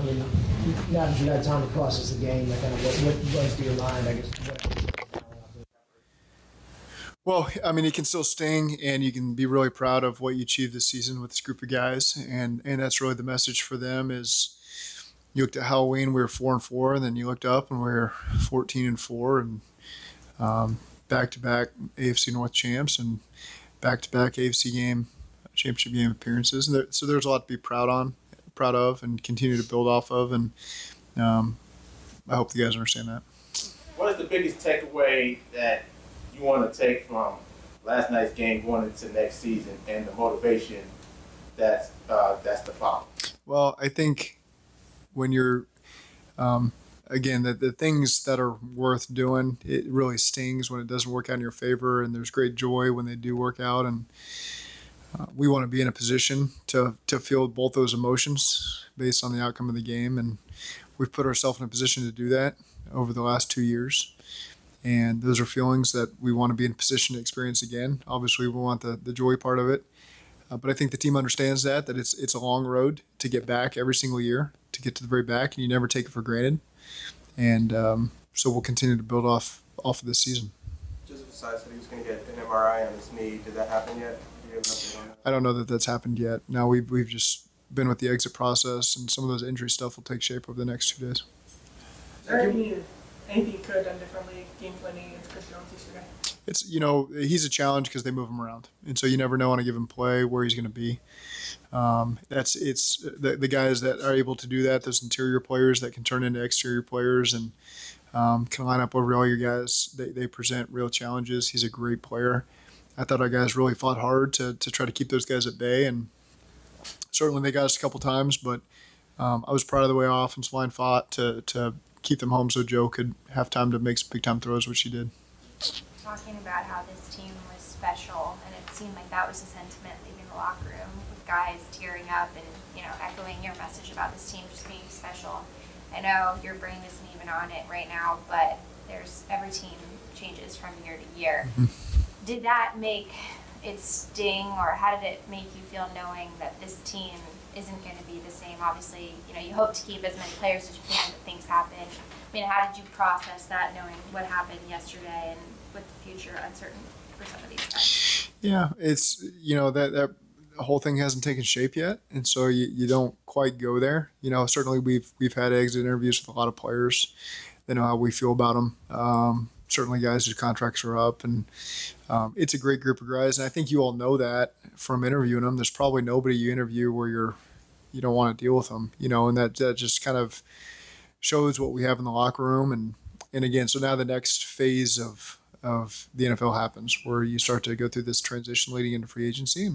mean, now that you had time to process the game, like kind of what runs through your mind, I guess. Well, I mean, it can still sting, and you can be really proud of what you achieved this season with this group of guys, and that's really the message for them. Is you looked at Halloween, we were 4-4, and then you looked up and we were 14-4, and back-to-back AFC North champs and back-to-back AFC championship game appearances. And so there's a lot to be proud of, and continue to build off of, and I hope you guys understand that. What is the biggest takeaway that you want to take from last night's game going into next season, and the motivation that's the follow? Well, I think when you're again, the things that are worth doing, it really stings when it doesn't work out in your favor, and there's great joy when they do work out. And we want to be in a position to feel both those emotions based on the outcome of the game, and we've put ourselves in a position to do that over the last 2 years. And those are feelings that we want to be in a position to experience again. Obviously, we want the joy part of it. But I think the team understands that it's a long road to get back every single year, to get to the very back, and you never take it for granted. And so we'll continue to build off of this season. Joseph decided that he was going to get an MRI on his knee. Did that happen yet? Do you have an update on that? I don't know that that's happened yet. Now we've just been with the exit process, and some of those injury stuff will take shape over the next 2 days. Is there anything you could have done differently game planning against Chris Jones yesterday? It's, he's a challenge because they move him around. And so you never know on a given play where he's going to be. It's the guys that are able to do that, those interior players that can turn into exterior players and can line up over all your guys. They present real challenges. He's a great player. I thought our guys really fought hard to try to keep those guys at bay. And certainly they got us a couple times, but I was proud of the way our offensive line fought to keep them home so Joe could have time to make some big-time throws, which he did. Talking about how this team was special, and it seemed like that was the sentiment leaving the locker room, with guys tearing up and, echoing your message about this team just being special. I know your brain isn't even on it right now, but every team changes from year to year. Mm-hmm. Did that make it sting, or how did it make you feel knowing that this team isn't going to be the same? Obviously, you hope to keep as many players as you can, but things happen. I mean, how did you process that, knowing what happened yesterday and with the future uncertain for some of these guys? Yeah, it's, that whole thing hasn't taken shape yet, and so you don't quite go there. Certainly we've had exit interviews with a lot of players. They know how we feel about them. Certainly guys whose contracts are up, and it's a great group of guys, and I think you all know that from interviewing them. There's probably nobody you interview where you don't want to deal with them, and that just kind of shows what we have in the locker room. And again, so now the next phase of the NFL happens, where you start to go through this transition leading into free agency,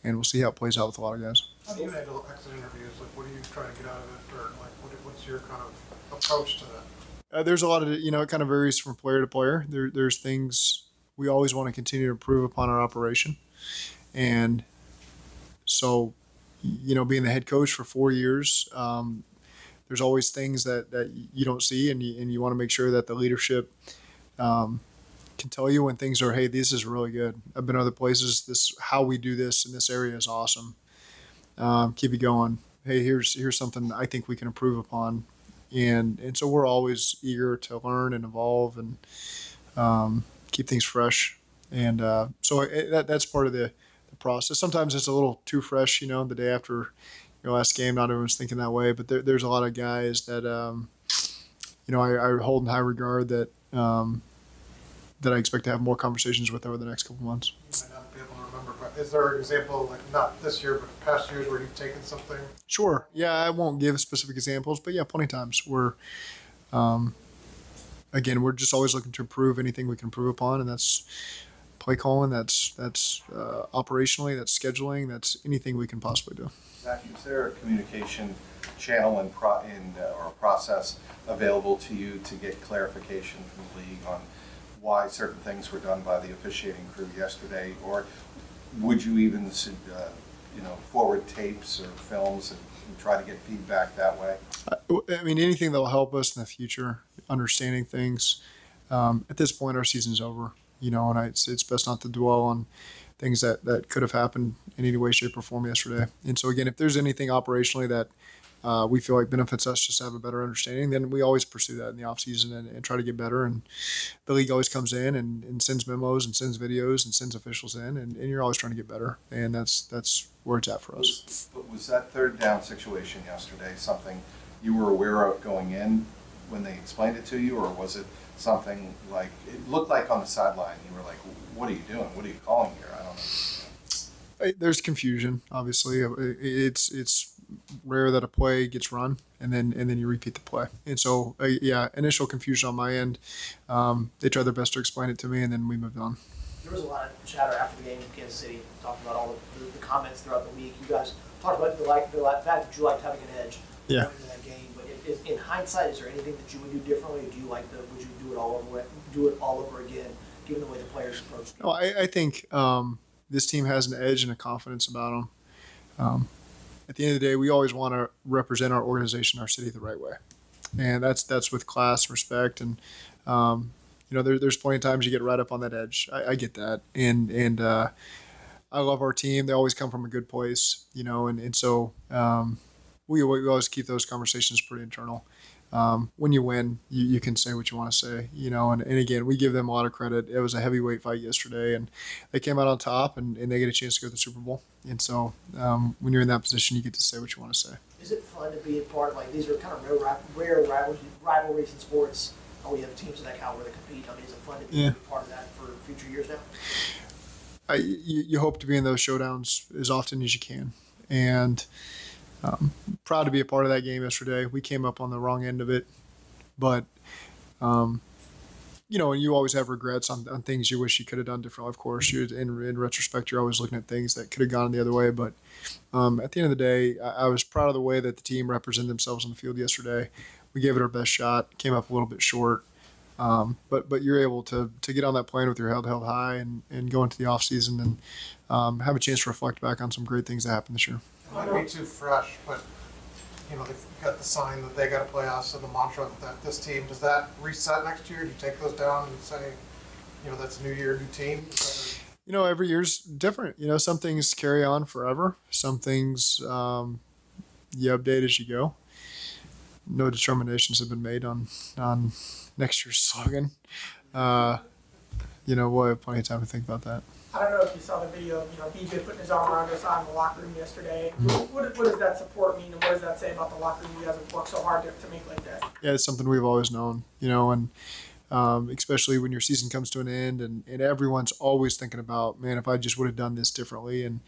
and we'll see how it plays out with a lot of guys. How do you handle exit interviews? Like, what are you trying to get out of it, or like, what's your kind of approach to that? There's a lot of, it kind of varies from player to player. There's things we always want to continue to improve upon our operation. And so, being the head coach for 4 years, there's always things that you don't see, and you want to make sure that the leadership can tell you when things are, hey, this is really good. I've been other places. How we do this in this area is awesome. Keep it going. Hey, here's something I think we can improve upon. And so we're always eager to learn and evolve and keep things fresh. And so that's part of the process. Sometimes it's a little too fresh, the day after your last game. Not everyone's thinking that way, but there's a lot of guys that, I hold in high regard that I expect to have more conversations with over the next couple months. You might not be able to remember, but is there an example, like not this year, but past years, where you've taken something? Sure. Yeah, I won't give specific examples, but yeah, plenty of times where, again, we're just always looking to improve anything we can improve upon, and that's play calling, that's operationally, that's scheduling, that's anything we can possibly do. Zach, is there a communication channel or a process available to you to get clarification from the league on why certain things were done by the officiating crew yesterday, or would you even forward tapes or films and try to get feedback that way? I mean, anything that will help us in the future, understanding things. At this point, our season's over, and it's best not to dwell on things that could have happened in any way, shape, or form yesterday. And so again, if there's anything operationally that we feel like benefits us just to have a better understanding, then we always pursue that in the offseason and try to get better. And the league always comes in and sends memos and sends videos and sends officials in, and you're always trying to get better. And that's where it's at for us. But was that third down situation yesterday something you were aware of going in when they explained it to you, or was it something like, it looked like on the sideline, you were like, what are you doing? What are you calling here? I don't know. There's confusion, obviously. It's rare that a play gets run and then you repeat the play. And so, initial confusion on my end. They tried their best to explain it to me, and then we moved on. There was a lot of chatter after the game in Kansas City, talking about all the comments throughout the week. You guys talked about the fact that you liked having an edge going into that game. But in hindsight, is there anything that you would do differently? Or would you do it all over again, given the way the players approached it? No, I think this team has an edge and a confidence about them. At the end of the day, we always want to represent our organization, our city, the right way, and that's with class, respect, and there's plenty of times you get right up on that edge. I get that, and I love our team. They always come from a good place, and so we always keep those conversations pretty internal. When you win, you can say what you want to say, and again, we give them a lot of credit. It was a heavyweight fight yesterday, and they came out on top, and they get a chance to go to the Super Bowl. And so when you're in that position, you get to say what you want to say. Is it fun to be a part of, these are kind of rare rivalries in sports? We have teams of that caliber that compete. Is it fun to be a part of that for future years now? You hope to be in those showdowns as often as you can. And proud to be a part of that game yesterday. We came up on the wrong end of it, but and you always have regrets on things you wish you could have done differently. Of course, in retrospect, you're always looking at things that could have gone the other way. But at the end of the day, I was proud of the way that the team represented themselves on the field yesterday. We gave it our best shot. Came up a little bit short, but you're able to get on that plane with your head held high and go into the off season and have a chance to reflect back on some great things that happened this year. It might be too fresh, but they've got the sign that they got to play us and the mantra that this team, does that reset next year? Do you take those down and say, that's a new year, new team? Every year's different. Some things carry on forever. Some things you update as you go. No determinations have been made on next year's slogan. We'll have plenty of time to think about that. I don't know if you saw the video of, BJ putting his arm around us out in the locker room yesterday. What does that support mean, and what does that say about the locker room you guys have worked so hard to make like that? Yeah, it's something we've always known, and especially when your season comes to an end and everyone's always thinking about, man, if I just would have done this differently. And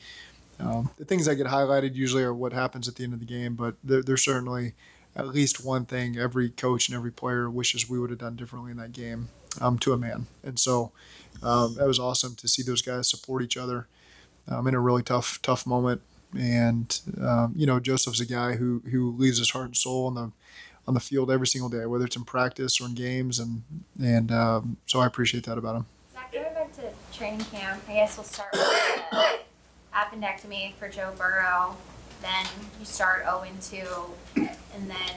the things that get highlighted usually are what happens at the end of the game, but there's certainly at least one thing every coach and every player wishes we would have done differently in that game, to a man. And so that was awesome to see those guys support each other in a really tough moment. And Joseph's a guy who leaves his heart and soul on the field every single day, whether it's in practice or in games, and so I appreciate that about him. Zach, going back to training camp, I guess we'll start with the appendectomy for Joe Burrow. Then you start 0-2, and then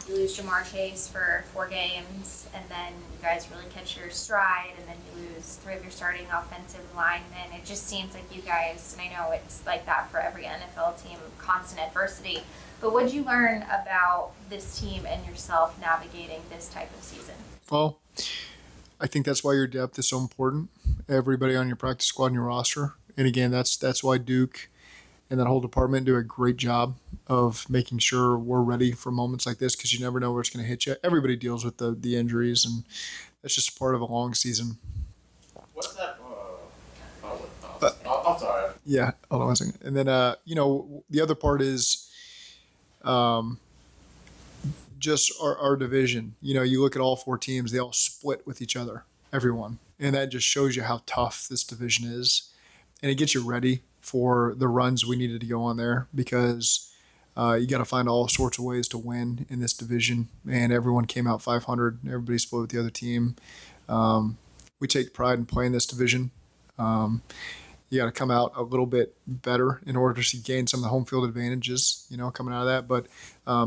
you lose Jamar Chase for 4 games, and then you guys really catch your stride, and then you lose 3 of your starting offensive linemen. It just seems like you guys, and I know it's like that for every NFL team, constant adversity. But what did you learn about this team and yourself navigating this type of season? Well, I think that's why your depth is so important. Everybody on your practice squad and your roster. And again, that's why Duke and that whole department do a great job of making sure we're ready for moments like this, because you never know where it's going to hit you. Everybody deals with the injuries, and that's just part of a long season. What's that? I'm sorry. Yeah, hold on one second. And then, the other part is just our division. You look at all 4 teams, they all split with each other, everyone. And that just shows you how tough this division is. And it gets you ready for the runs we needed to go on there, because you got to find all sorts of ways to win in this division. And everyone came out 500. Everybody split with the other team. We take pride in playing this division. You got to come out a little bit better in order to gain some of the home field advantages, coming out of that. But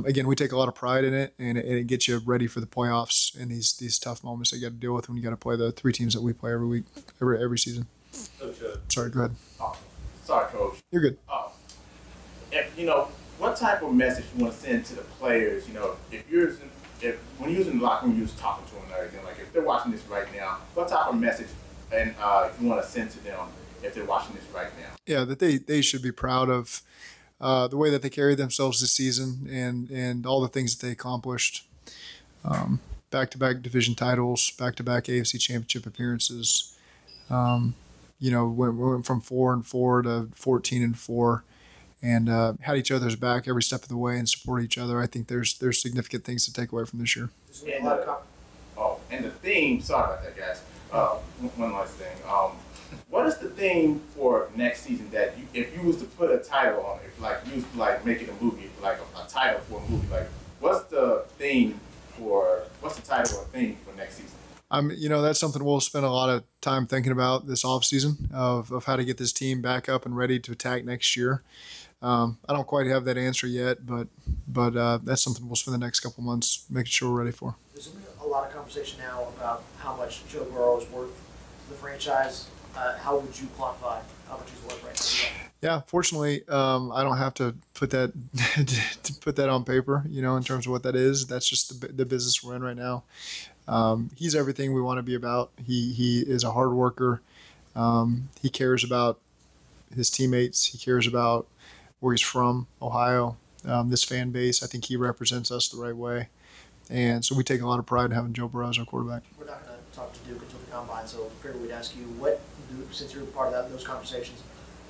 again, we take a lot of pride in it, and it gets you ready for the playoffs and these tough moments that you got to deal with when you got to play the 3 teams that we play every week, every season. Coach, Sorry, go ahead. Sorry, Coach. You're good. what type of message you want to send to the players? You know, when you're in the locker room, you're just talking to them and everything. Like if they're watching this right now, what type of message and you want to send to them if they're watching this right now? Yeah, that they should be proud of the way that they carried themselves this season and all the things that they accomplished. Back-to-back division titles, back-to-back AFC Championship appearances. You know, we went from 4-4 to 14-4, and had each other's back every step of the way and support each other. I think there's significant things to take away from this year. And the theme. Sorry about that, guys. One last thing. What is the theme for next season that if you was to put a title on it, like you was to like make it a movie, like a title for a movie, like what's the title or theme for next season? You know, that's something we'll spend a lot of time thinking about this offseason of how to get this team back up and ready to attack next year. I don't quite have that answer yet, but that's something we'll spend the next couple months making sure we're ready for. There's a lot of conversation now about how much Joe Burrow is worth to the franchise. How would you quantify how much he's worth right now? Yeah, fortunately, I don't have to put that on paper. You know, in terms of what that is. That's just the business we're in right now. He's everything we want to be about. He is a hard worker. He cares about his teammates. He cares about where he's from, Ohio. This fan base, I think he represents us the right way. And so we take a lot of pride in having Joe Burrow as our quarterback. We're not going to talk to Duke until the combine, so I figured we'd ask you, since you're part of those conversations,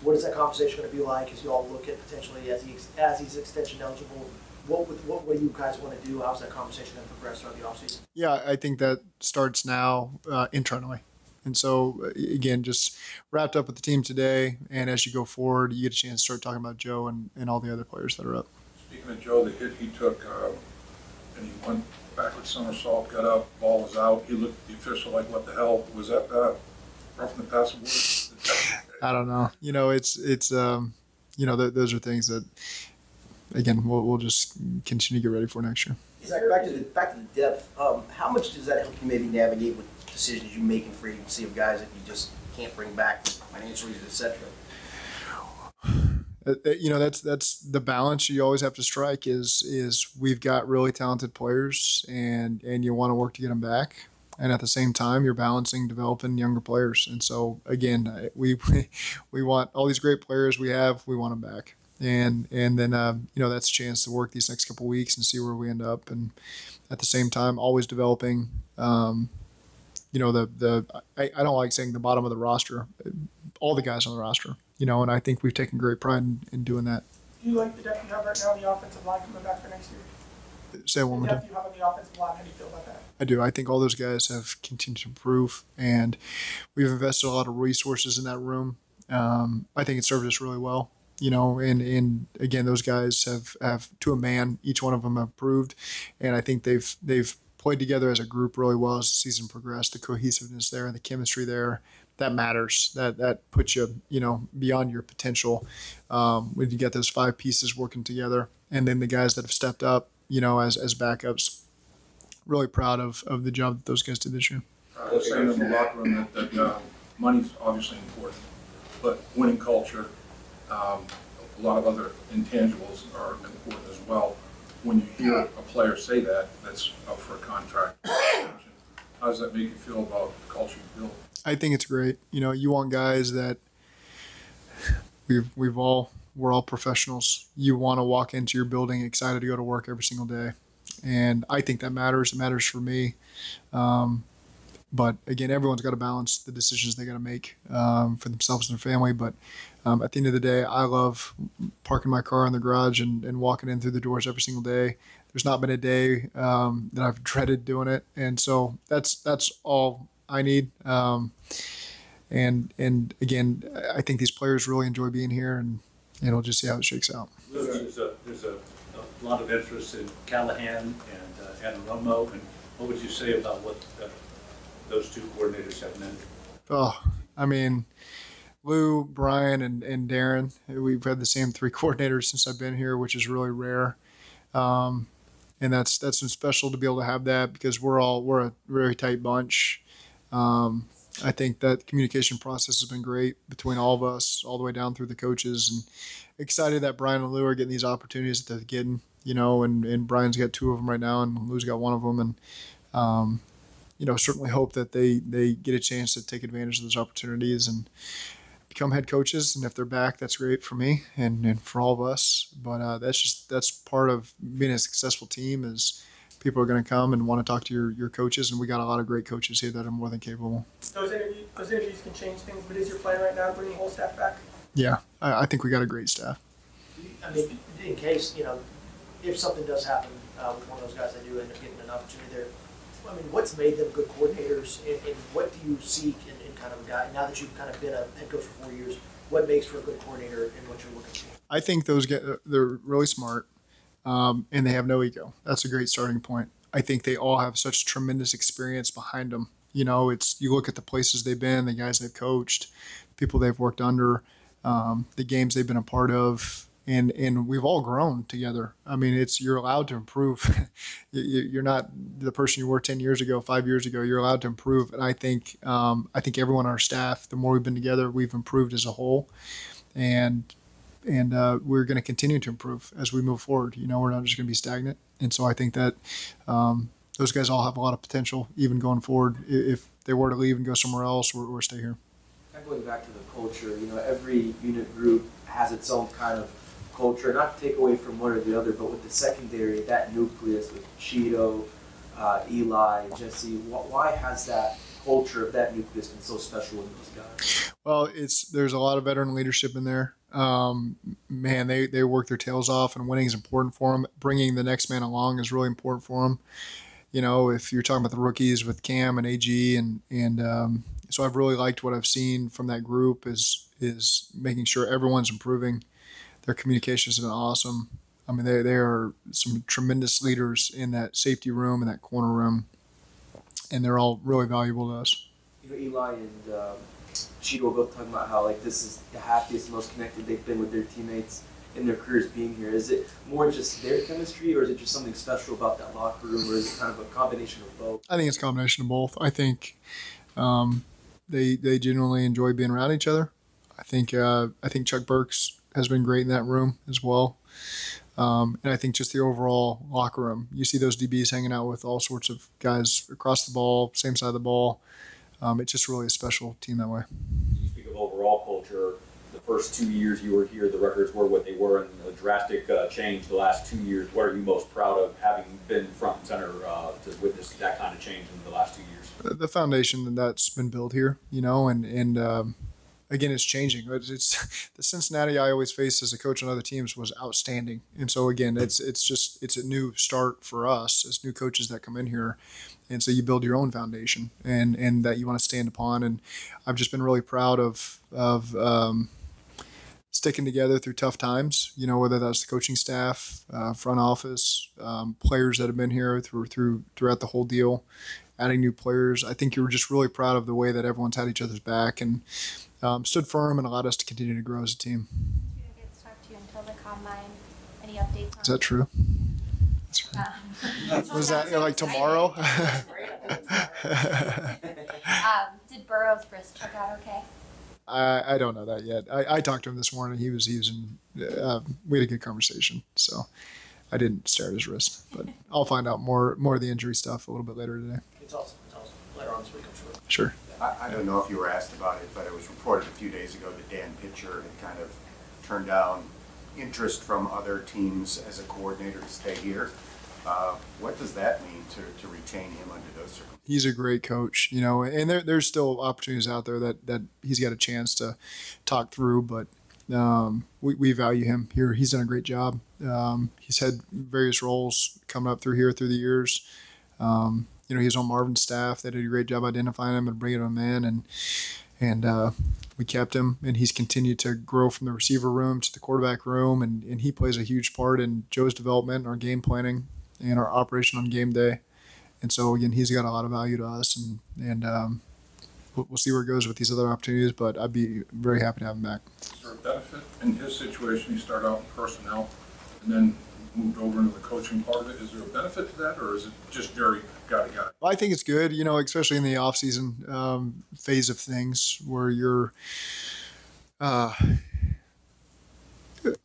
what is that conversation going to be like as you all look at potentially as he's extension eligible? What do you guys want to do? How's that conversation going to progress throughout the offseason? Yeah, I think that starts now internally. And so, again, just wrapped up with the team today. And as you go forward, you get a chance to start talking about Joe and all the other players that are up. Speaking of Joe, the hit he took, and he went backward somersault, got up, ball was out. He looked at the official like, what the hell? Was that roughing the passer? I don't know. You know, it's you know, those are things that, again, we'll just continue to get ready for next year. Zach, back to the depth. How much does that help you maybe navigate with decisions you make in free agency of guys that you just can't bring back financially, etc.? You know, that's the balance you always have to strike. Is we've got really talented players, and you want to work to get them back. And at the same time, you're balancing developing younger players. And so, again, we want all these great players we have. We want them back. And then you know, that's a chance to work these next couple of weeks and see where we end up. And at the same time, always developing. You know, I don't like saying the bottom of the roster, all the guys on the roster. You know, and I think we've taken great pride in doing that. Do you like the depth you have right now in the offensive line coming back for next year? Say it one more time. The depth you have on the offensive line, how do you feel about that? I do. I think all those guys have continued to improve, and we've invested a lot of resources in that room. I think it served us really well. You know, and again, those guys have to a man, each one of them have proved, and I think they've played together as a group really well as the season progressed. The cohesiveness there and the chemistry there, that matters. That puts you, you know, beyond your potential when you get those five pieces working together, and then the guys that have stepped up, you know, as backups. Really proud of the job that those guys did this year. I was saying in the locker room that money's obviously important, but winning culture, a lot of other intangibles are important as well. When you hear a player say that, that's up for a contract. How does that make you feel about the culture you build? I think it's great. You know, you want guys that we're all professionals. You want to walk into your building excited to go to work every single day. And I think that matters. It matters for me. But again, everyone's got to balance the decisions they got to make for themselves and their family. But at the end of the day, I love parking my car in the garage and walking in through the doors every single day. There's not been a day that I've dreaded doing it. And so that's all I need. And again, I think these players really enjoy being here, and we'll just see how it shakes out. There's a lot of interest in Callahan and Romo, and what would you say about what those two coordinators have meant? Oh, I mean, Lou, Brian, and Darren, we've had the same three coordinators since I've been here, which is really rare. And that's been special to be able to have that because we're a very tight bunch. I think that communication process has been great between all of us, all the way down through the coaches, and excited that Brian and Lou are getting these opportunities that they're getting, and Brian's got 2 of them right now, and Lou's got 1 of them, and certainly hope that they get a chance to take advantage of those opportunities and become head coaches. And if they're back, that's great for me and for all of us. But that's part of being a successful team is people are going to come and want to talk to your coaches, and we got a lot of great coaches here that are more than capable. Those interviews can change things, but is your plan right now to bring the whole staff back? Yeah, I think we got a great staff. I mean, in case, if something does happen with one of those guys that do end up getting an opportunity there, I mean, what's made them good coordinators, and what do you seek in kind of a guy, now that you've kind of been a head coach for 4 years, what makes for a good coordinator and what you're looking for? I think those they're really smart, and they have no ego. That's a great starting point. I think they all have such tremendous experience behind them. You look at the places they've been, the guys they've coached, people they've worked under, the games they've been a part of, and we've all grown together. I mean, you're allowed to improve. You're not the person you were 10 years ago, 5 years ago. You're allowed to improve, and I think everyone on our staff, the more we've been together, we've improved as a whole, and we're going to continue to improve as we move forward. We're not just going to be stagnant, and so I think that those guys all have a lot of potential, even going forward. If they were to leave and go somewhere else, or stay here. Going back to the culture, every unit group has its own kind of culture, not to take away from one or the other, but with the secondary, that nucleus with Cheeto, Eli, Jesse, why has that culture of that nucleus been so special in those guys? Well, there's a lot of veteran leadership in there. Man, they work their tails off, and winning is important for them. Bringing the next man along is really important for them. If you're talking about the rookies with Cam and AG, and so I've really liked what I've seen from that group is making sure everyone's improving. Their communications have been awesome. I mean, they are some tremendous leaders in that safety room and that corner room, and they're all really valuable to us. Eli and Cheeto were both talking about how this is the happiest, most connected they've been with their teammates in their careers being here. Is it more just their chemistry, or is it just something special about that locker room, or is it kind of a combination of both? I think it's a combination of both. I think they genuinely enjoy being around each other. I think Chuck Burks has been great in that room as well. And I think just the overall locker room, you see those DBs hanging out with all sorts of guys across the ball, same side of the ball. It's just really a special team that way. You speak of overall culture. The first 2 years you were here, the records were what they were, and the drastic change the last 2 years. What are you most proud of, having been front and center to witness that kind of change in the last 2 years? The foundation that's been built here, and again, it's changing. It's the Cincinnati I always faced as a coach on other teams was outstanding, and so again, it's a new start for us as new coaches that come in here, and so you build your own foundation and that you want to stand upon. And I've just been really proud of sticking together through tough times. Whether that's the coaching staff, front office, players that have been here throughout the whole deal, adding new players. I think you were just really proud of the way that everyone's had each other's back and stood firm and allowed us to continue to grow as a team. We didn't get to talk to you until the combine. Any updates on Is that true? That's right. Was that like tomorrow? Did Burrow's wrist check out okay? I don't know that yet. I talked to him this morning. He was in. We had a good conversation, so I didn't stare at his wrist, but I'll find out more of the injury stuff a little bit later today. It's awesome. Later on this week, I'm sure. Sure. I don't know if you were asked about it, but it was reported a few days ago that Dan Pitcher had kind of turned down interest from other teams as a coordinator to stay here. What does that mean to retain him under those circumstances? He's a great coach, and there's still opportunities out there that he's got a chance to talk through, but we value him here. He's done a great job. He's had various roles coming up through the years. He was on Marvin's staff. They did a great job identifying him and bringing him in, and we kept him, and he's continued to grow from the receiver room to the quarterback room, and he plays a huge part in Joe's development, our game planning, and our operation on game day. And so, again, he's got a lot of value to us, and we'll see where it goes with these other opportunities, but I'd be very happy to have him back. Is there a benefit in his situation? You start out in personnel, and then moved over into the coaching part of it. Is there a benefit to that, or is it just very guy-to-guy? Well, I think it's good, especially in the off-season phase of things where you're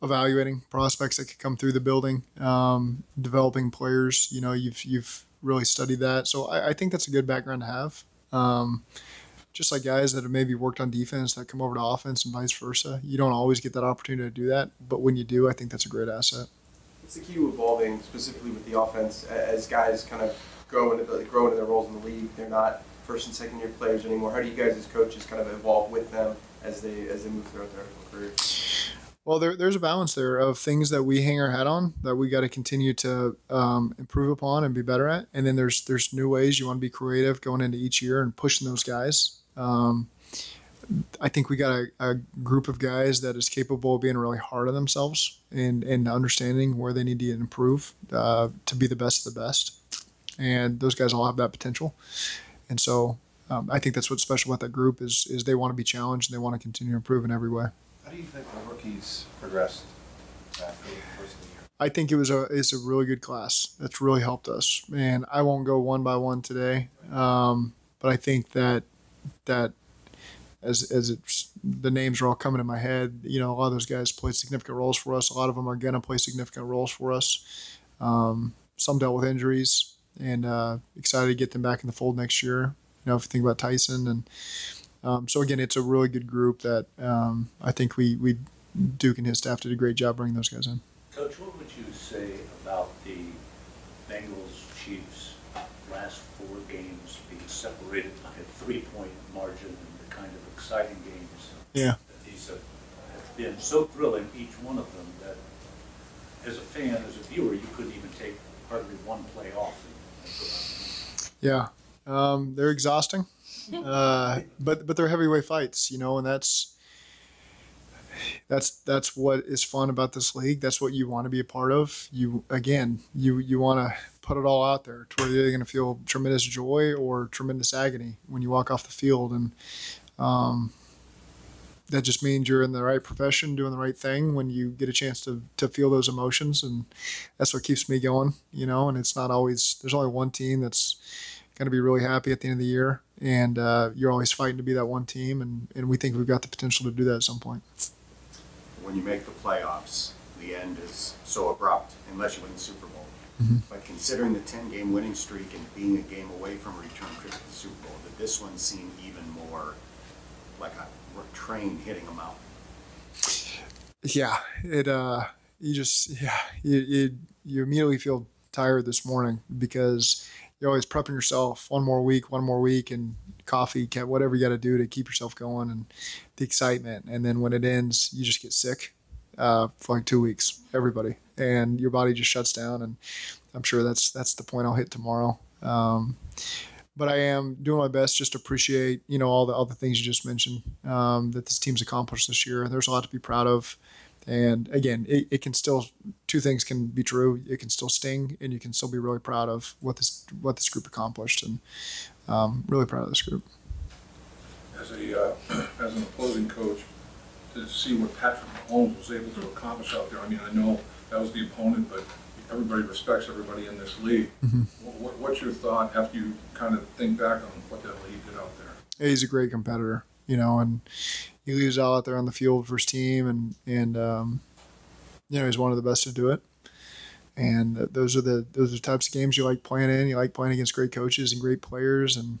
evaluating prospects that could come through the building, developing players. You've really studied that, so I think that's a good background to have. Just like guys that have maybe worked on defense that come over to offense and vice versa. You don't always get that opportunity to do that, but when you do, I think that's a great asset. What's the key to evolving, specifically with the offense, as guys kind of grow into their roles in the league? They're not first and second year players anymore. How do you guys as coaches kind of evolve with them as they move throughout their career? Well, there's a balance there of things that we hang our hat on that we got to continue to improve upon and be better at, and then there's new ways you want to be creative going into each year and pushing those guys. I think we got a group of guys that is capable of being really hard on themselves and understanding where they need to improve to be the best of the best. And those guys all have that potential. And so I think that's what's special about that group is they want to be challenged and they want to continue to improve in every way. How do you think the rookies progressed after the first year? I think it's a really good class. That's really helped us. And I won't go one by one today, but I think that as it's the names are all coming in my head, a lot of those guys played significant roles for us. A lot of them are going to play significant roles for us. Some dealt with injuries, and excited to get them back in the fold next year. If you think about Tyson, and so again, it's a really good group that I think we Duke and his staff did a great job bringing those guys in. Coach, what would you say about the Bengals Chiefs last 4 games being separated by a 3-point margin and the kind of exciting games? Yeah. That these have been so thrilling, each one of them, that as a fan, as a viewer, you couldn't even take hardly one play off. Yeah. They're exhausting. But they're heavyweight fights, and that's what is fun about this league. That's what you want to be a part of. You want to put it all out there to where you're going to feel tremendous joy or tremendous agony when you walk off the field, and that just means you're in the right profession, doing the right thing when you get a chance to feel those emotions, and that's what keeps me going. And it's not always. There's only one team that's going to be really happy at the end of the year, and you're always fighting to be that one team, and we think we've got the potential to do that at some point. When you make the playoffs, the end is so abrupt unless you win the Super Bowl. Mm-hmm. But considering the 10-game winning streak and being a game away from a return trip to the Super Bowl, did this one seem even more like a train hitting a mountain? Yeah, you immediately feel tired this morning because you're always prepping yourself one more week, and coffee, whatever you got to do to keep yourself going, and the excitement. And then when it ends, you just get sick for like 2 weeks, everybody, and your body just shuts down. And I'm sure that's the point I'll hit tomorrow. But I am doing my best just to appreciate, all the things you just mentioned that this team's accomplished this year. There's a lot to be proud of. And again, it can still, 2 things can be true. It can still sting, and you can still be really proud of what this group accomplished, and really proud of this group. As an opposing coach, to see what Patrick Mahomes was able to accomplish out there. I mean, I know that was the opponent, but everybody respects everybody in this league. Mm-hmm. What's your thought after you kind of think back on what that league did out there? He's a great competitor, and he leaves out there on the field for his team, and he's one of the best to do it. And those are the types of games you like playing in. You like playing against great coaches and great players and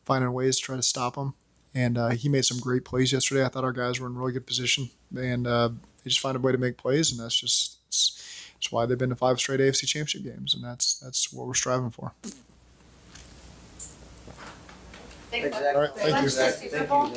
finding ways to try to stop them. And he made some great plays yesterday. I thought our guys were in really good position, and they just find a way to make plays, and that's why they've been to 5 straight AFC Championship games, and that's what we're striving for. Exactly. All right, thank you. Super Bowl.